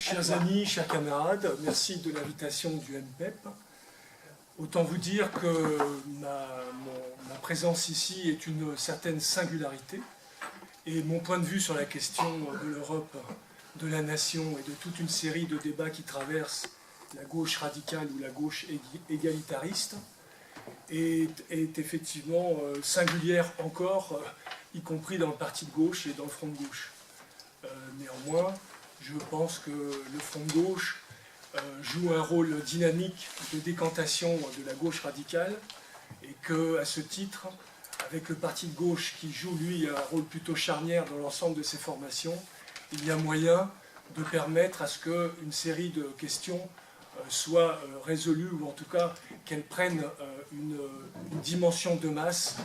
Chers amis, chers camarades, merci de l'invitation du MPEP. Autant vous dire que ma présence ici est une certaine singularité et mon point de vue sur la question de l'Europe, de la nation et de toute une série de débats qui traversent la gauche radicale ou la gauche égalitariste est effectivement singulière encore, y compris dans le parti de gauche et dans le front de gauche. Néanmoins, je pense que le front de gauche joue un rôle dynamique de décantation de la gauche radicale et qu'à ce titre, avec le parti de gauche qui joue lui un rôle plutôt charnière dans l'ensemble de ses formations, il y a moyen de permettre à ce qu'une série de questions soient résolues ou en tout cas qu'elles prennent une dimension de masse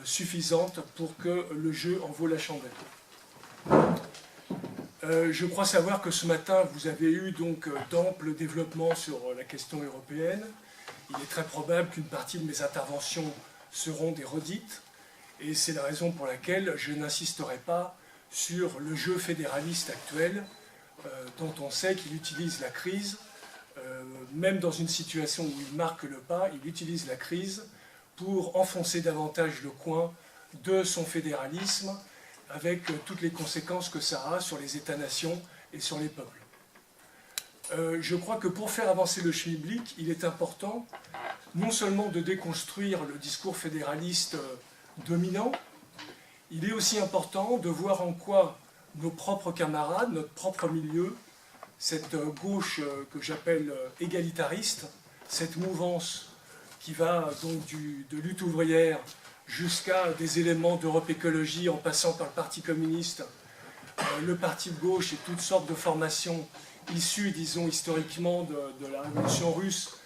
suffisante pour que le jeu en vaut la chandelle. Je crois savoir que ce matin, vous avez eu donc d'amples développements sur la question européenne. Il est très probable qu'une partie de mes interventions seront des redites, et c'est la raison pour laquelle je n'insisterai pas sur le jeu fédéraliste actuel, dont on sait qu'il utilise la crise, même dans une situation où il marque le pas, il utilise la crise pour enfoncer davantage le coin de son fédéralisme, avec toutes les conséquences que ça a sur les États-nations et sur les peuples. Je crois que pour faire avancer le schmilblick, il est important non seulement de déconstruire le discours fédéraliste dominant, il est aussi important de voir en quoi nos propres camarades, notre propre milieu, cette gauche que j'appelle égalitariste, cette mouvance qui va donc de lutte ouvrière jusqu'à des éléments d'Europe Écologie en passant par le Parti communiste, le Parti de gauche et toutes sortes de formations issues, disons, historiquement de la Révolution russe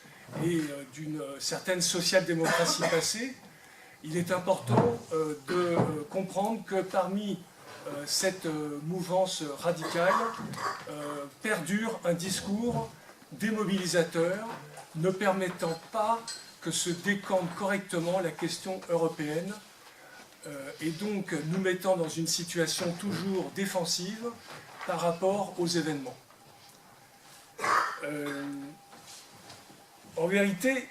et d'une certaine social-démocratie passée, il est important de comprendre que parmi cette mouvance radicale perdure un discours démobilisateur ne permettant pas que se décante correctement la question européenne et donc nous mettant dans une situation toujours défensive par rapport aux événements. En vérité,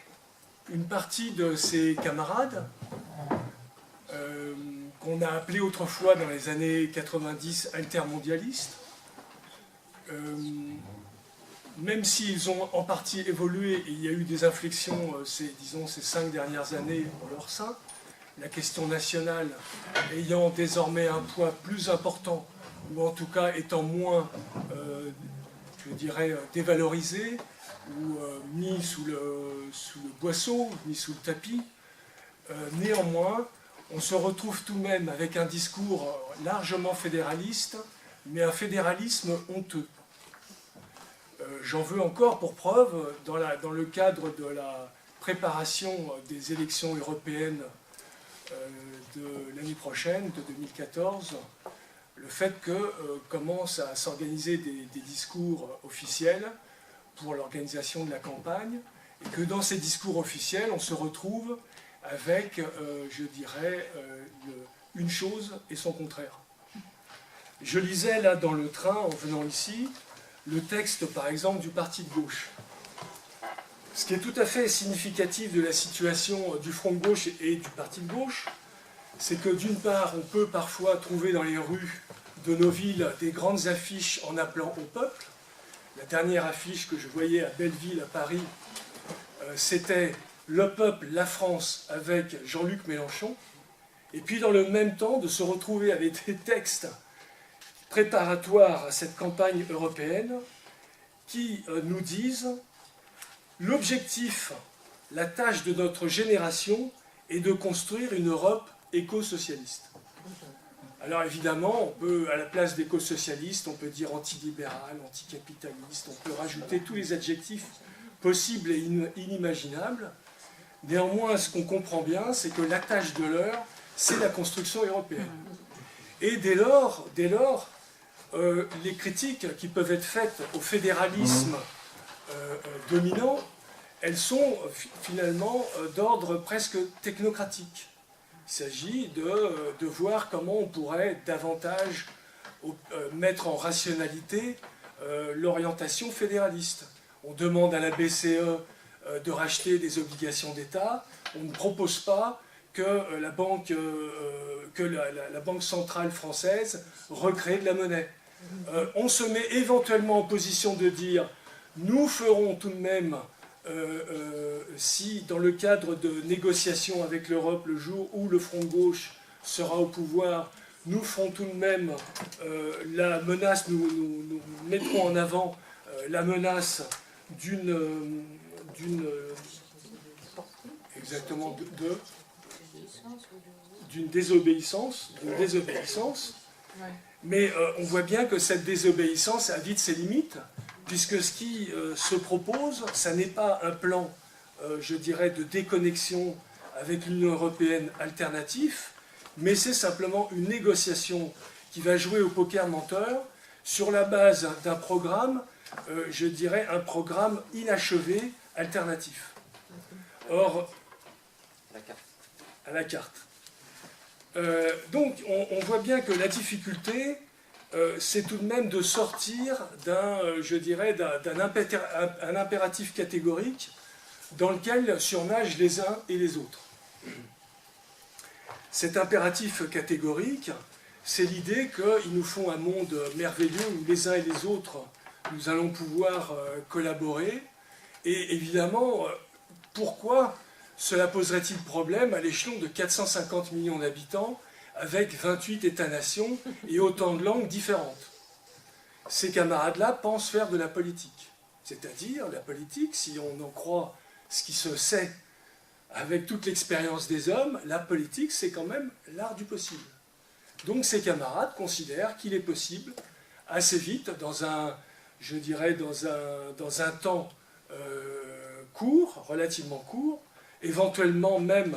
une partie de ces camarades, qu'on a appelés autrefois dans les années 90 altermondialistes, même s'ils ont en partie évolué, et il y a eu des inflexions ces 5 dernières années en leur sein, la question nationale ayant désormais un poids plus important, ou en tout cas étant moins, je dirais, dévalorisée, ou mis sous le boisseau, mis sous le tapis. Néanmoins, on se retrouve tout de même avec un discours largement fédéraliste, mais un fédéralisme honteux. J'en veux encore pour preuve, dans le cadre de la préparation des élections européennes de l'année prochaine, de 2014, le fait que commencent à s'organiser des discours officiels pour l'organisation de la campagne, et que dans ces discours officiels, on se retrouve avec, je dirais, une chose et son contraire. Je lisais là dans le train, en venant ici, le texte, par exemple, du parti de gauche. Ce qui est tout à fait significatif de la situation du front de gauche et du parti de gauche, c'est que d'une part, on peut parfois trouver dans les rues de nos villes des grandes affiches en appelant au peuple. La dernière affiche que je voyais à Belleville, à Paris, c'était « Le peuple, la France » avec Jean-Luc Mélenchon. Et puis dans le même temps, de se retrouver avec des textes préparatoires à cette campagne européenne qui nous disent l'objectif, la tâche de notre génération est de construire une Europe éco-socialiste. Alors évidemment, on peut, à la place d'éco-socialiste, on peut dire antilibéral, anticapitaliste, on peut rajouter tous les adjectifs possibles et inimaginables. Néanmoins, ce qu'on comprend bien, c'est que la tâche de l'heure, c'est la construction européenne. Et dès lors, les critiques qui peuvent être faites au fédéralisme dominant, elles sont finalement d'ordre presque technocratique. Il s'agit de voir comment on pourrait davantage mettre en rationalité l'orientation fédéraliste. On demande à la BCE de racheter des obligations d'État. On ne propose pas que la banque centrale française recrée de la monnaie. On se met éventuellement en position de dire nous ferons tout de même, si dans le cadre de négociations avec l'Europe, le jour où le Front de gauche sera au pouvoir, nous ferons tout de même la menace, nous mettrons en avant la menace d'une exactement d'une désobéissance, mais on voit bien que cette désobéissance a vite ses limites, puisque ce qui se propose, ça n'est pas un plan, je dirais, de déconnexion avec l'Union européenne alternatif, mais c'est simplement une négociation qui va jouer au poker menteur sur la base d'un programme, je dirais, un programme inachevé alternatif. Or, à la carte. Donc, on voit bien que la difficulté, c'est tout de même de sortir d'un, je dirais, d'un impératif catégorique dans lequel surnagent les uns et les autres. Cet impératif catégorique, c'est l'idée qu'il nous faut un monde merveilleux où les uns et les autres, nous allons pouvoir collaborer. Et évidemment, pourquoi cela poserait-il problème à l'échelon de 450 millions d'habitants avec 28 États-nations et autant de langues différentes? Ces camarades-là pensent faire de la politique. C'est-à-dire, la politique, si on en croit ce qui se sait avec toute l'expérience des hommes, la politique, c'est quand même l'art du possible. Donc ces camarades considèrent qu'il est possible, assez vite, dans un, je dirais, dans un temps court, relativement court, éventuellement même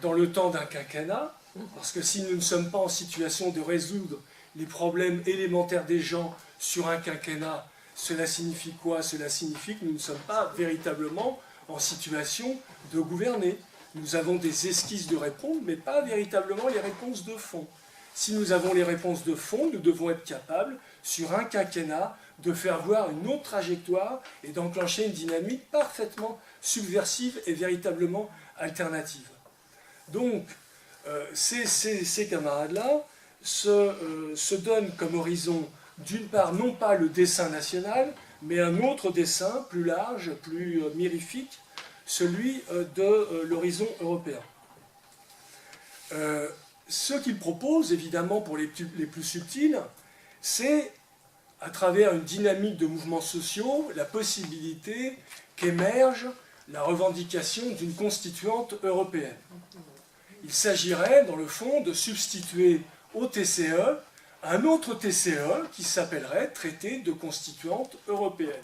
dans le temps d'un quinquennat, parce que si nous ne sommes pas en situation de résoudre les problèmes élémentaires des gens sur un quinquennat, cela signifie quoi? Cela signifie que nous ne sommes pas véritablement en situation de gouverner. Nous avons des esquisses de réponse, mais pas véritablement les réponses de fond. Si nous avons les réponses de fond, nous devons être capables, sur un quinquennat, de faire voir une autre trajectoire et d'enclencher une dynamique parfaitement subversive et véritablement alternative. Donc, ces camarades-là se donnent comme horizon, d'une part, non pas le dessein national, mais un autre dessein, plus large, plus mirifique, celui de l'horizon européen. Ce qu'ils proposent, évidemment, pour les plus subtils, c'est, à travers une dynamique de mouvements sociaux, la possibilité qu'émerge la revendication d'une constituante européenne. Il s'agirait, dans le fond, de substituer au TCE un autre TCE qui s'appellerait Traité de constituante européenne.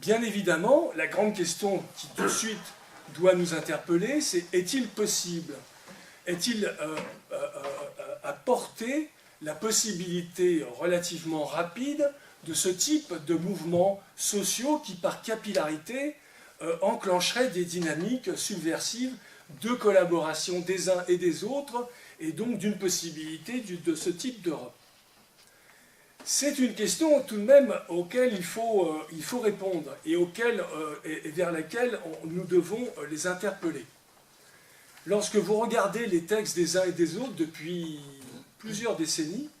Bien évidemment, la grande question qui tout de suite doit nous interpeller, c'est est-il possible, est-il à porter la possibilité relativement rapide de ce type de mouvements sociaux qui, par capillarité, enclencheraient des dynamiques subversives de collaboration des uns et des autres, et donc d'une possibilité de ce type d'Europe. C'est une question tout de même auquel il faut répondre et vers laquelle nous devons les interpeller. Lorsque vous regardez les textes des uns et des autres depuis plusieurs décennies,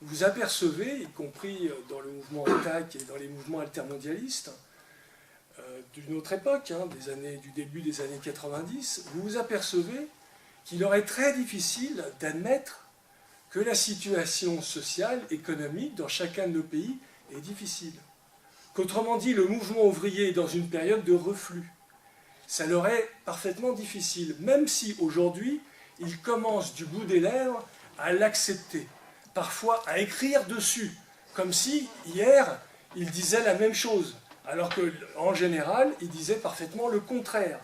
vous apercevez, y compris dans le mouvement ATTAC et dans les mouvements altermondialistes d'une autre époque, du début des années 90, vous vous apercevez qu'il aurait très difficile d'admettre que la situation sociale, économique dans chacun de nos pays est difficile. Qu'autrement dit, le mouvement ouvrier est dans une période de reflux. Ça leur est parfaitement difficile, même si aujourd'hui, ils commencent du bout des lèvres à l'accepter, parfois à écrire dessus, comme si hier, ils disaient la même chose, alors qu'en général, ils disaient parfaitement le contraire.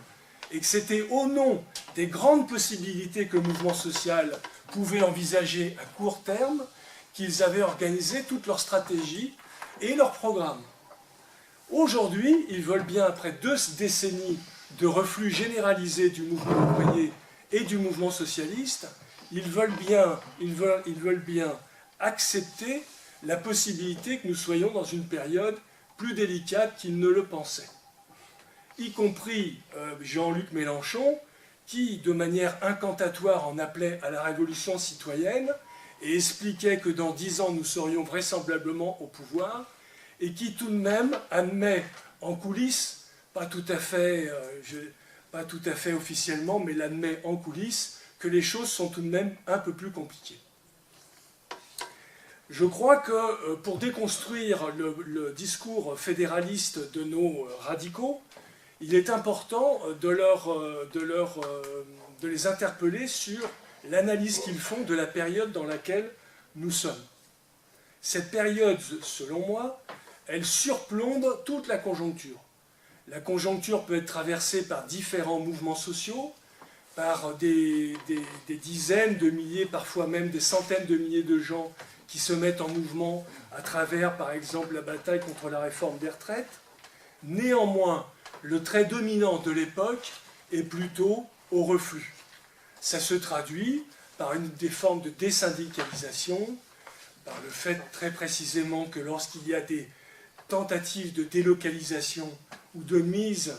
Et que c'était au nom des grandes possibilités que le mouvement social pouvait envisager à court terme qu'ils avaient organisé toute leur stratégie et leur programme. Aujourd'hui, ils veulent bien, après 2 décennies de reflux généralisé du mouvement ouvrier et du mouvement socialiste, ils veulent bien accepter la possibilité que nous soyons dans une période plus délicate qu'il ne le pensait. Y compris Jean-Luc Mélenchon, qui, de manière incantatoire, en appelait à la révolution citoyenne et expliquait que dans 10 ans, nous serions vraisemblablement au pouvoir, et qui tout de même admet en coulisses, pas tout à fait officiellement, mais l'admet en coulisses, que les choses sont tout de même un peu plus compliquées. Je crois que pour déconstruire le discours fédéraliste de nos radicaux, il est important de les interpeller sur l'analyse qu'ils font de la période dans laquelle nous sommes. Cette période, selon moi, elle surplombe toute la conjoncture. La conjoncture peut être traversée par différents mouvements sociaux, par des dizaines de milliers, parfois même des centaines de milliers de gens qui se mettent en mouvement à travers, par exemple, la bataille contre la réforme des retraites. Néanmoins, le trait dominant de l'époque est plutôt au reflux. Ça se traduit par des formes de désyndicalisation, par le fait très précisément que lorsqu'il y a des tentatives de délocalisation ou de mise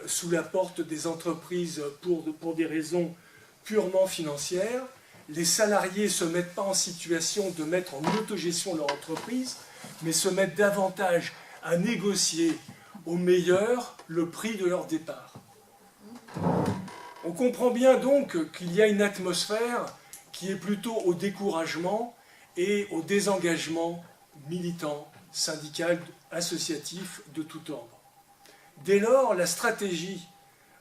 sous la porte des entreprises pour des raisons purement financières, les salariés ne se mettent pas en situation de mettre en autogestion leur entreprise, mais se mettent davantage à négocier au meilleur le prix de leur départ. On comprend bien donc qu'il y a une atmosphère qui est plutôt au découragement et au désengagement militant, syndical, associatif de tout ordre. Dès lors, la stratégie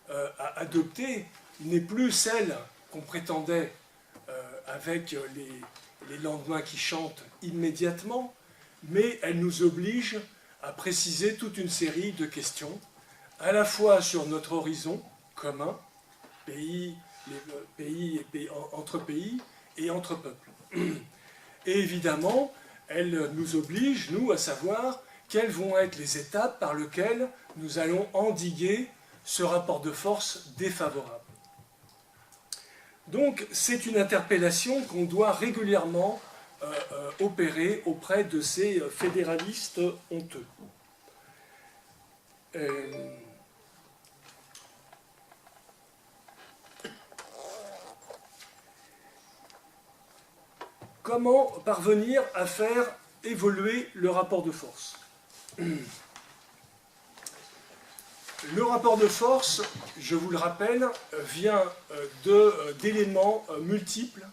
à adopter n'est plus celle qu'on prétendait avec les lendemains qui chantent immédiatement, mais elle nous oblige à préciser toute une série de questions, à la fois sur notre horizon commun, entre pays et entre peuples. Et évidemment, elle nous oblige, nous, à savoir quelles vont être les étapes par lesquelles nous allons endiguer ce rapport de force défavorable. Donc, c'est une interpellation qu'on doit régulièrement opérer auprès de ces fédéralistes honteux. Comment parvenir à faire évoluer le rapport de force ? Le rapport de force, je vous le rappelle, vient d'éléments multiples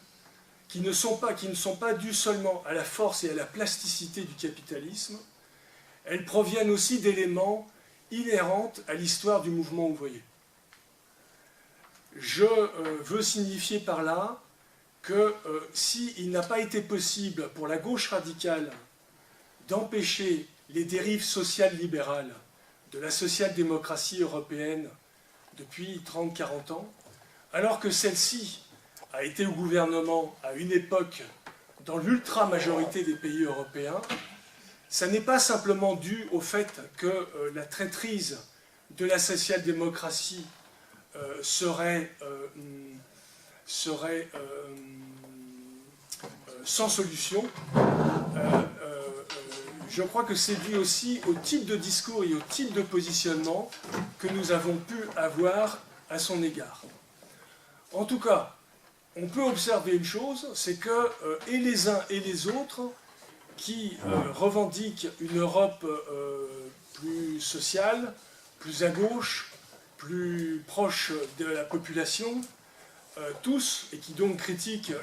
qui ne sont pas dus seulement à la force et à la plasticité du capitalisme. Elles proviennent aussi d'éléments inhérents à l'histoire du mouvement ouvrier. Je veux signifier par là que s'il n'a pas été possible pour la gauche radicale d'empêcher les dérives sociales libérales de la social-démocratie européenne depuis 30-40 ans, alors que celle-ci a été au gouvernement à une époque dans l'ultra-majorité des pays européens, ça n'est pas simplement dû au fait que la traîtrise de la social-démocratie serait sans solution. Je crois que c'est dû aussi au type de discours et au type de positionnement que nous avons pu avoir à son égard. En tout cas, on peut observer une chose, c'est que et les uns et les autres qui revendiquent une Europe plus sociale, plus à gauche, plus proche de la population, tous, et qui donc critiquent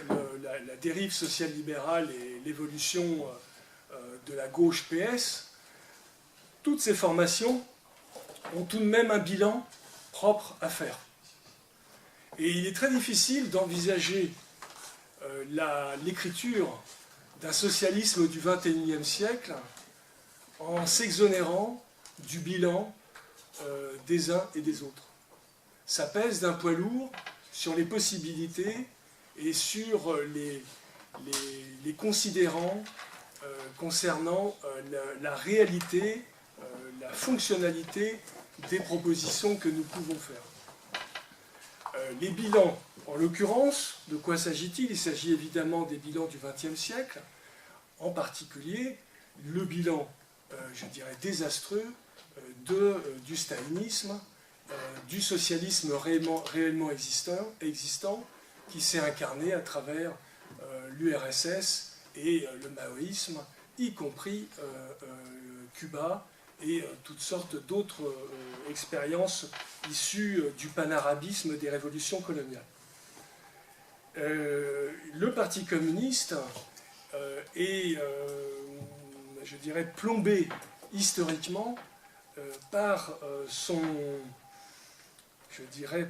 la dérive sociale libérale et l'évolution de la gauche PS, toutes ces formations ont tout de même un bilan propre à faire. Et il est très difficile d'envisager l'écriture d'un socialisme du XXIe siècle en s'exonérant du bilan des uns et des autres. Ça pèse d'un poids lourd sur les possibilités et sur les considérants concernant la réalité, la fonctionnalité des propositions que nous pouvons faire. Les bilans, en l'occurrence, de quoi s'agit-il ? Il s'agit évidemment des bilans du XXe siècle. en particulier le bilan, je dirais, désastreux du stalinisme, du socialisme réellement existant qui s'est incarné à travers l'URSS et le maoïsme, y compris Cuba et toutes sortes d'autres expériences issues du panarabisme des révolutions coloniales. Le Parti communiste est, je dirais, plombé historiquement par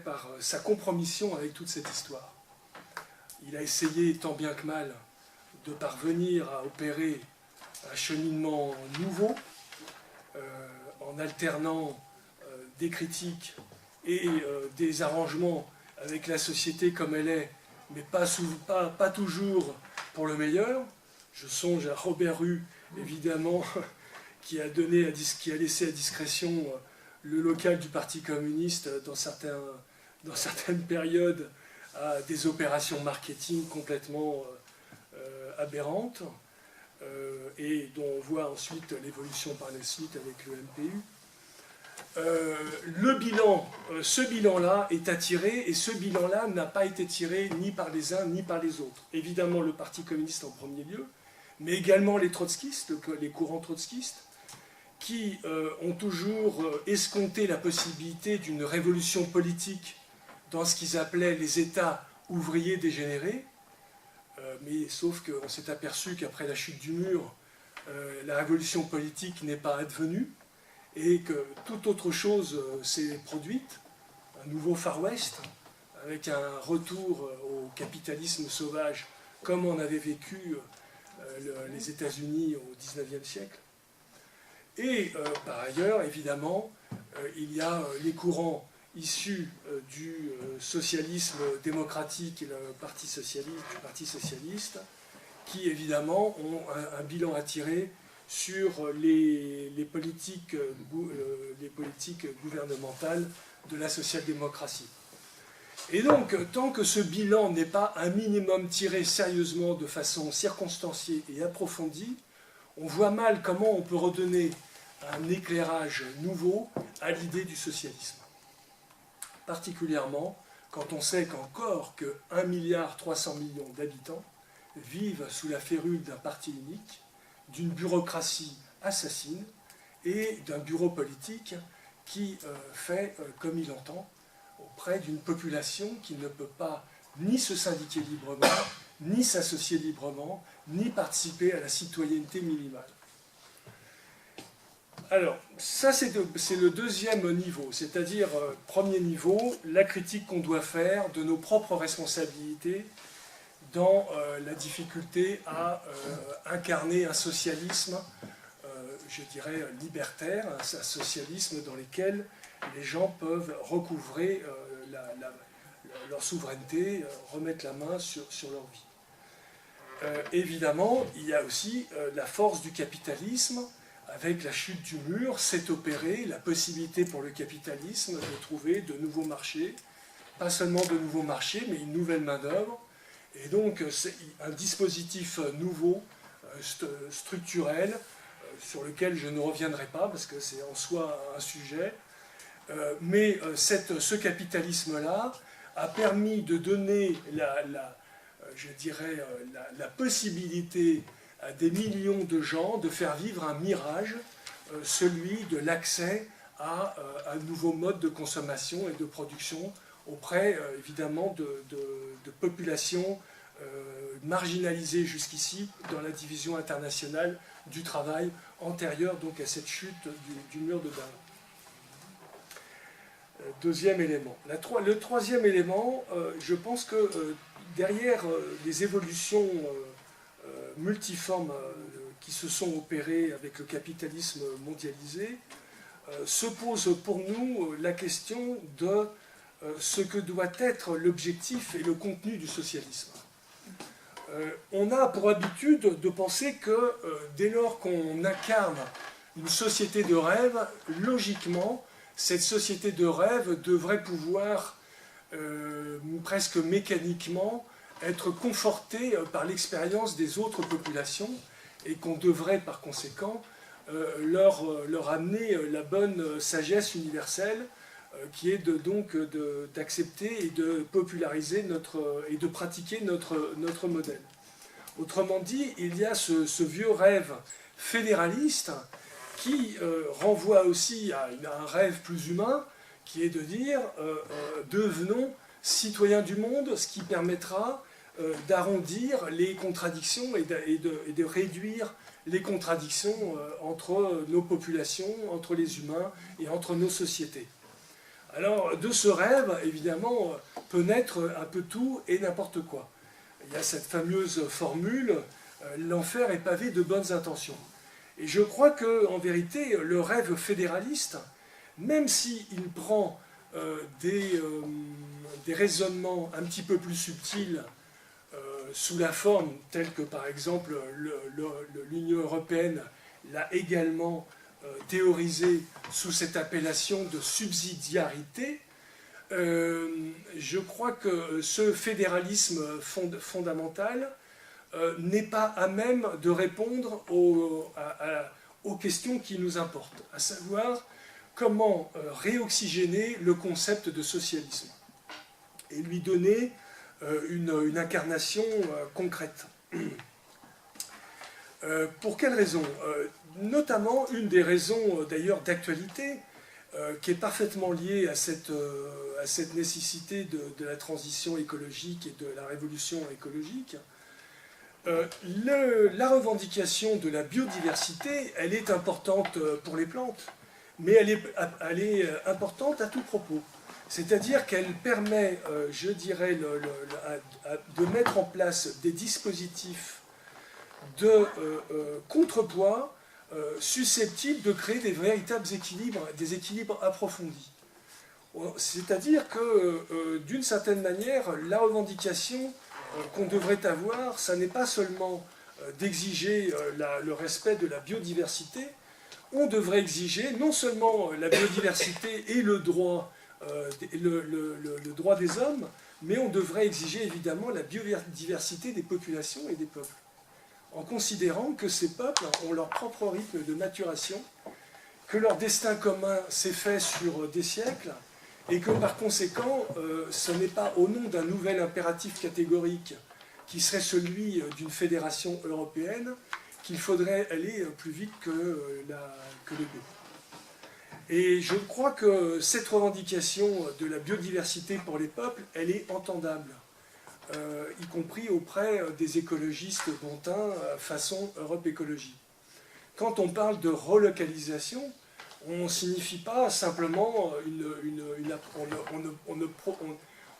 par sa compromission avec toute cette histoire. Il a essayé tant bien que mal de parvenir à opérer un cheminement nouveau en alternant des critiques et des arrangements avec la société comme elle est, mais pas toujours pour le meilleur. Je songe à Robert Hue, évidemment, qui a laissé à discrétion le local du Parti communiste dans certaines périodes à des opérations marketing complètement aberrantes et dont on voit ensuite l'évolution par la suite avec le MPU. Ce bilan-là est à tirer, et ce bilan-là n'a pas été tiré ni par les uns ni par les autres. Évidemment le Parti communiste en premier lieu, mais également les trotskistes, les courants trotskistes, qui ont toujours escompté la possibilité d'une révolution politique dans ce qu'ils appelaient les États ouvriers dégénérés, mais sauf qu'on s'est aperçu qu'après la chute du mur, la révolution politique n'est pas advenue, et que toute autre chose s'est produite, un nouveau Far West, avec un retour au capitalisme sauvage, comme on avait vécu les États-Unis au XIXe siècle. Et par ailleurs, évidemment, il y a les courants issus du socialisme démocratique et le Parti socialiste, qui évidemment ont un bilan à tirer sur les politiques gouvernementales de la social-démocratie. Et donc, tant que ce bilan n'est pas un minimum tiré sérieusement de façon circonstanciée et approfondie, on voit mal comment on peut redonner un éclairage nouveau à l'idée du socialisme. Particulièrement quand on sait qu'encore que 1,3 milliard d'habitants vivent sous la férule d'un parti unique, d'une bureaucratie assassine et d'un bureau politique qui fait comme il entend auprès d'une population qui ne peut pas ni se syndiquer librement, ni s'associer librement, ni participer à la citoyenneté minimale. Alors, ça c'est le deuxième niveau, c'est-à-dire, premier niveau, la critique qu'on doit faire de nos propres responsabilités dans la difficulté à incarner un socialisme, je dirais, libertaire, un socialisme dans lequel les gens peuvent recouvrer leur souveraineté, remettre la main sur leur vie. Évidemment, il y a aussi la force du capitalisme. Avec la chute du mur, s'est opérée la possibilité pour le capitalisme de trouver de nouveaux marchés, pas seulement de nouveaux marchés, mais une nouvelle main-d'œuvre. Et donc, c'est un dispositif nouveau, structurel, sur lequel je ne reviendrai pas, parce que c'est en soi un sujet. Mais ce capitalisme-là a permis de donner la possibilité à des millions de gens de faire vivre un mirage, celui de l'accès à un nouveau mode de consommation et de production auprès, évidemment, de populations marginalisées jusqu'ici dans la division internationale du travail antérieure donc à cette chute du mur de Berlin. Deuxième élément. Le troisième élément, je pense que derrière les évolutions multiformes qui se sont opérées avec le capitalisme mondialisé, se pose pour nous la question de ce que doit être l'objectif et le contenu du socialisme. On a pour habitude de penser que dès lors qu'on incarne une société de rêve, logiquement, cette société de rêve devrait pouvoir presque mécaniquement être confortée par l'expérience des autres populations et qu'on devrait par conséquent leur amener la bonne sagesse universelle qui est d'accepter et de populariser et de pratiquer notre modèle. Autrement dit, il y a ce vieux rêve fédéraliste qui renvoie aussi à un rêve plus humain, qui est de dire devenons citoyens du monde, ce qui permettra d'arrondir les contradictions et de réduire les contradictions entre nos populations, entre les humains et entre nos sociétés. Alors, de ce rêve, évidemment, peut naître un peu tout et n'importe quoi. Il y a cette fameuse formule « l'enfer est pavé de bonnes intentions ». Et je crois qu'en vérité, le rêve fédéraliste, même s'il prend des raisonnements un petit peu plus subtils sous la forme telle que, par exemple, l'Union européenne l'a également théorisé sous cette appellation de subsidiarité, je crois que ce fédéralisme fondamental n'est pas à même de répondre aux questions qui nous importent, à savoir comment réoxygéner le concept de socialisme et lui donner une incarnation concrète. Pour quelles raisons? Notamment, une des raisons d'ailleurs d'actualité, qui est parfaitement liée à cette nécessité de la transition écologique et de la révolution écologique, la revendication de la biodiversité, elle est importante pour les plantes, mais elle est importante à tout propos. C'est-à-dire qu'elle permet, je dirais, de mettre en place des dispositifs de contrepoids susceptibles de créer des véritables équilibres, des équilibres approfondis. C'est-à-dire que, d'une certaine manière, la revendication qu'on devrait avoir, ça n'est pas seulement d'exiger le respect de la biodiversité, on devrait exiger non seulement la biodiversité et le droit des hommes, mais on devrait exiger évidemment la biodiversité des populations et des peuples, en considérant que ces peuples ont leur propre rythme de maturation, que leur destin commun s'est fait sur des siècles, et que par conséquent, ce n'est pas au nom d'un nouvel impératif catégorique qui serait celui d'une fédération européenne qu'il faudrait aller plus vite que le deux. Et je crois que cette revendication de la biodiversité pour les peuples, elle est entendable, y compris auprès des écologistes bontins façon Europe Écologie. Quand on parle de relocalisation, on ne signifie pas simplement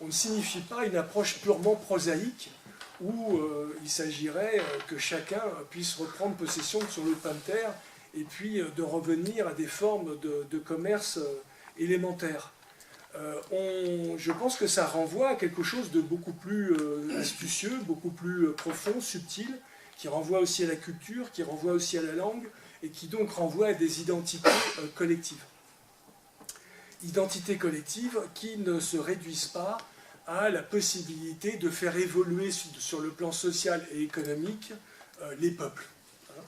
on ne signifie pas une approche purement prosaïque où il s'agirait que chacun puisse reprendre possession de son lopin de terre et puis de revenir à des formes de commerce élémentaires. Je pense que ça renvoie à quelque chose de beaucoup plus astucieux, beaucoup plus profond, subtil, qui renvoie aussi à la culture, qui renvoie aussi à la langue, et qui donc renvoie à des identités collectives. Identités collectives qui ne se réduisent pas à la possibilité de faire évoluer sur le plan social et économique les peuples, hein,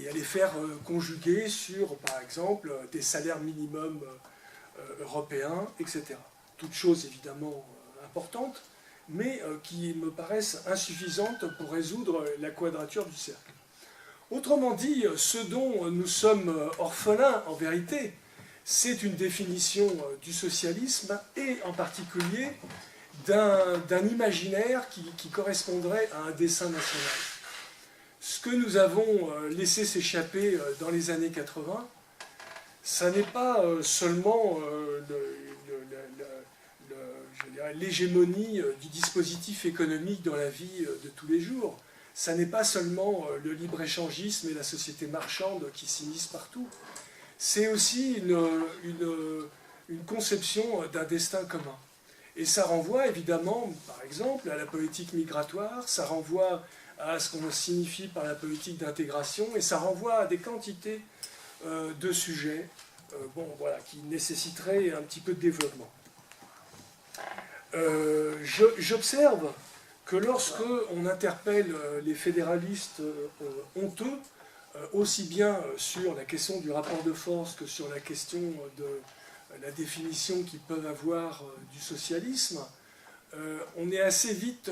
et à les faire conjuguer sur, par exemple, des salaires minimums européens, etc. Toutes choses évidemment importantes, mais qui me paraissent insuffisantes pour résoudre la quadrature du cercle. Autrement dit, ce dont nous sommes orphelins en vérité, c'est une définition du socialisme et en particulier d'un imaginaire qui correspondrait à un dessein national. Ce que nous avons laissé s'échapper dans les années 80, ça n'est pas seulement l'hégémonie du dispositif économique dans la vie de tous les jours, ça n'est pas seulement le libre-échangisme et la société marchande qui s'immiscent partout, c'est aussi une conception d'un destin commun. Et ça renvoie évidemment, par exemple, à la politique migratoire, ça renvoie à ce qu'on signifie par la politique d'intégration, et ça renvoie à des quantités de sujets qui nécessiteraient un petit peu de développement. J'observe que lorsque on interpelle les fédéralistes honteux aussi bien sur la question du rapport de force que sur la question de la définition qu'ils peuvent avoir du socialisme, on est assez vite,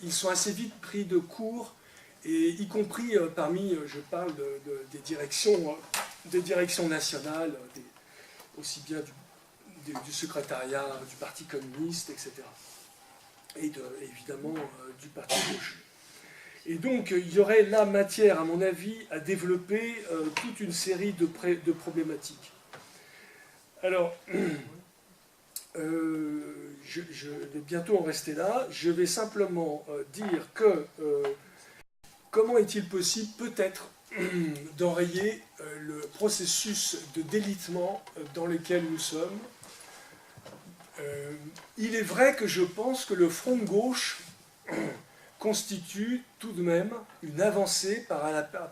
ils sont assez vite pris de court, et y compris parmi, je parle des directions nationales, aussi bien du secrétariat du Parti communiste, etc. Et évidemment du Parti gauche. Et donc il y aurait là matière, à mon avis, à développer toute une série de problématiques. Alors, je vais bientôt en rester là. Je vais simplement dire que comment est-il possible, peut-être, d'enrayer le processus de délitement dans lequel nous sommes. Il est vrai que je pense que le front de gauche constitue tout de même une avancée par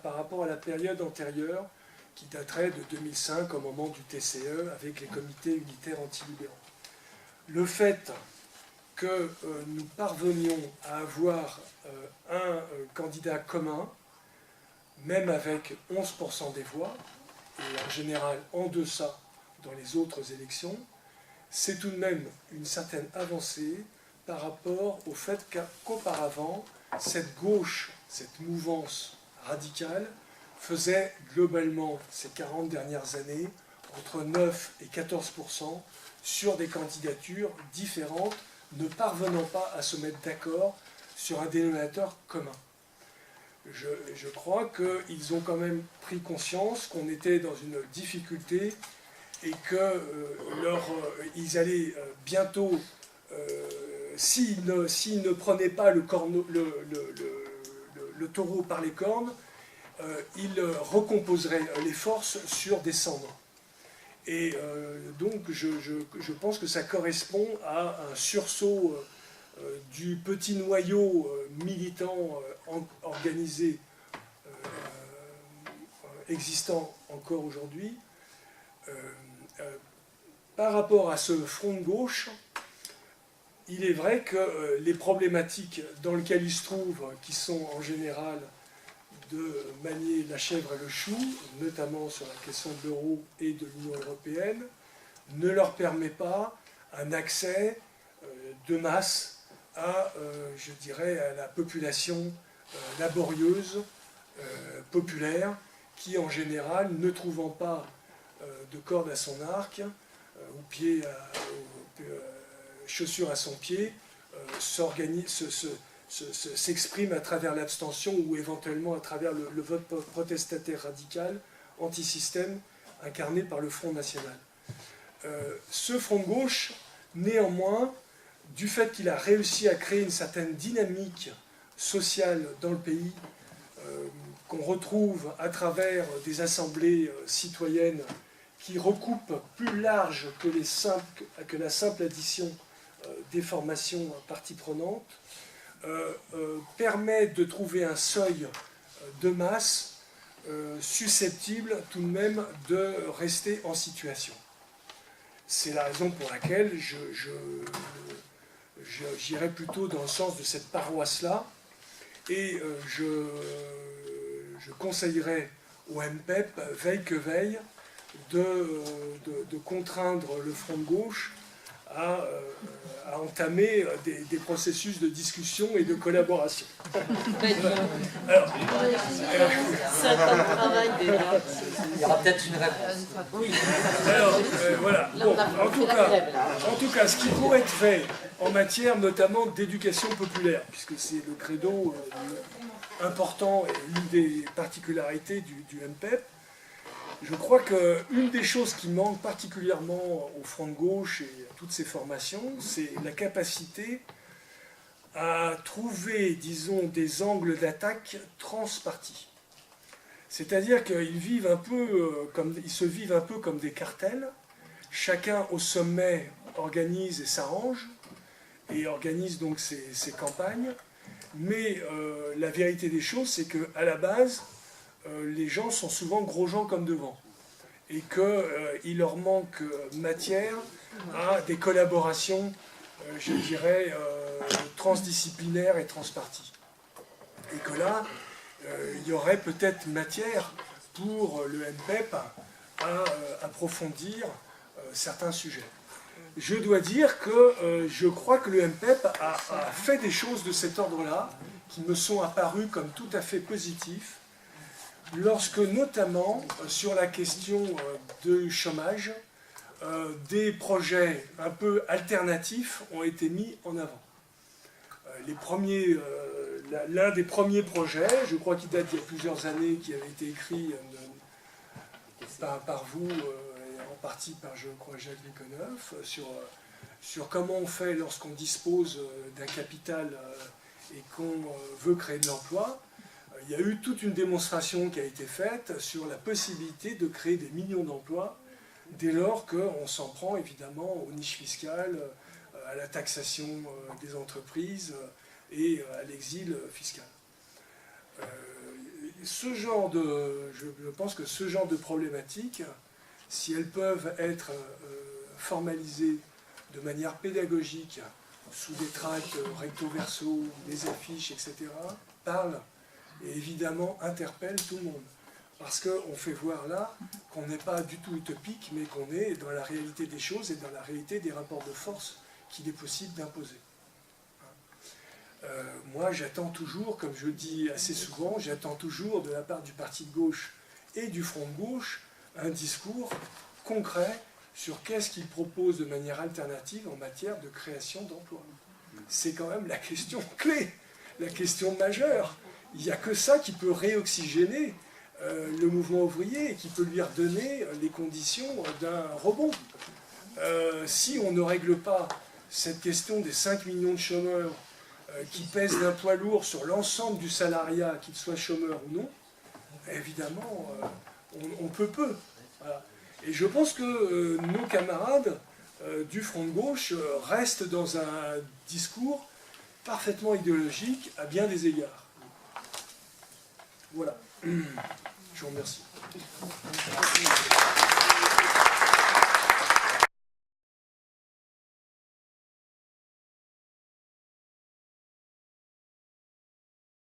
rapport à la période antérieure qui daterait de 2005 au moment du TCE avec les comités unitaires antilibéraux. Le fait que nous parvenions à avoir un candidat commun, même avec 11% des voix, et en général en deçà dans les autres élections, c'est tout de même une certaine avancée par rapport au fait qu'auparavant, cette gauche, cette mouvance radicale, faisait globalement ces 40 dernières années entre 9 et 14% sur des candidatures différentes, ne parvenant pas à se mettre d'accord sur un dénominateur commun. Je crois qu'ils ont quand même pris conscience qu'on était dans une difficulté et qu'ils allaient bientôt, s'ils ne prenaient pas le taureau par les cornes, ils recomposeraient les forces sur des cendres. Et donc je pense que ça correspond à un sursaut du petit noyau militant organisé existant encore aujourd'hui. Par rapport à ce front de gauche, il est vrai que les problématiques dans lesquelles ils se trouvent, qui sont en général de manier la chèvre et le chou, notamment sur la question de l'euro et de l'Union européenne, ne leur permet pas un accès de masse à, je dirais, à la population laborieuse, populaire, qui en général, ne trouvant pas de corde à son arc, ou chaussure à son pied, s'exprime à travers l'abstention ou éventuellement à travers le vote protestataire radical, anti-système, incarné par le Front National. Ce Front de gauche, néanmoins, du fait qu'il a réussi à créer une certaine dynamique sociale dans le pays, qu'on retrouve à travers des assemblées citoyennes qui recoupent plus large que la simple addition des formations parties prenantes, permet de trouver un seuil de masse susceptible tout de même de rester en situation. C'est la raison pour laquelle j'irais plutôt dans le sens de cette paroisse-là, et je conseillerais au MPEP, veille que veille, de contraindre le front de gauche à entamer des processus de discussion et de collaboration. Alors, c'est un tas de travail déjà. Il y aura peut-être une réponse. Oui. alors voilà. Bon, en tout cas, ce qui pourrait être fait en matière notamment d'éducation populaire, puisque c'est le credo important et l'une des particularités du MPEP, je crois qu'une des choses qui manque particulièrement au Front de gauche et à toutes ces formations, c'est la capacité à trouver, disons, des angles d'attaque transpartis. C'est-à-dire qu'ils se vivent un peu comme des cartels. Chacun au sommet organise et s'arrange, et organise donc ses campagnes. Mais la vérité des choses, c'est qu'à la base, les gens sont souvent gros gens comme devant, et qu'il leur manque matière à des collaborations, je dirais, transdisciplinaires et transparties. Et que là, il y aurait peut-être matière pour le MPEP à approfondir certains sujets. Je dois dire que je crois que le MPEP a fait des choses de cet ordre-là qui me sont apparues comme tout à fait positifs, lorsque notamment sur la question du chômage, des projets un peu alternatifs ont été mis en avant. L'un des premiers projets, je crois qu'il date d'il y a plusieurs années, qui avait été écrit par vous, en partie par, je crois, Jacques Leconeuf, sur comment on fait lorsqu'on dispose d'un capital et qu'on veut créer de l'emploi. Il y a eu toute une démonstration qui a été faite sur la possibilité de créer des millions d'emplois dès lors qu'on s'en prend évidemment aux niches fiscales, à la taxation des entreprises et à l'exil fiscal. Je pense que ce genre de problématiques, si elles peuvent être formalisées de manière pédagogique, sous des tracts recto-verso, des affiches, etc., parlent et évidemment interpellent tout le monde. Parce qu'on fait voir là qu'on n'est pas du tout utopique, mais qu'on est dans la réalité des choses et dans la réalité des rapports de force qu'il est possible d'imposer. Moi, j'attends toujours, comme je le dis assez souvent, j'attends toujours de la part du parti de gauche et du front de gauche un discours concret sur qu'est-ce qu'ils proposent de manière alternative en matière de création d'emplois. C'est quand même la question clé, la question majeure. Il n'y a que ça qui peut réoxygéner le mouvement ouvrier et qui peut lui redonner les conditions d'un rebond. Si on ne règle pas cette question des 5 millions de chômeurs qui pèsent d'un poids lourd sur l'ensemble du salariat, qu'il soit chômeur ou non, évidemment, on peut peu. Voilà. Et je pense que nos camarades du front de gauche restent dans un discours parfaitement idéologique à bien des égards. Voilà. Je vous remercie.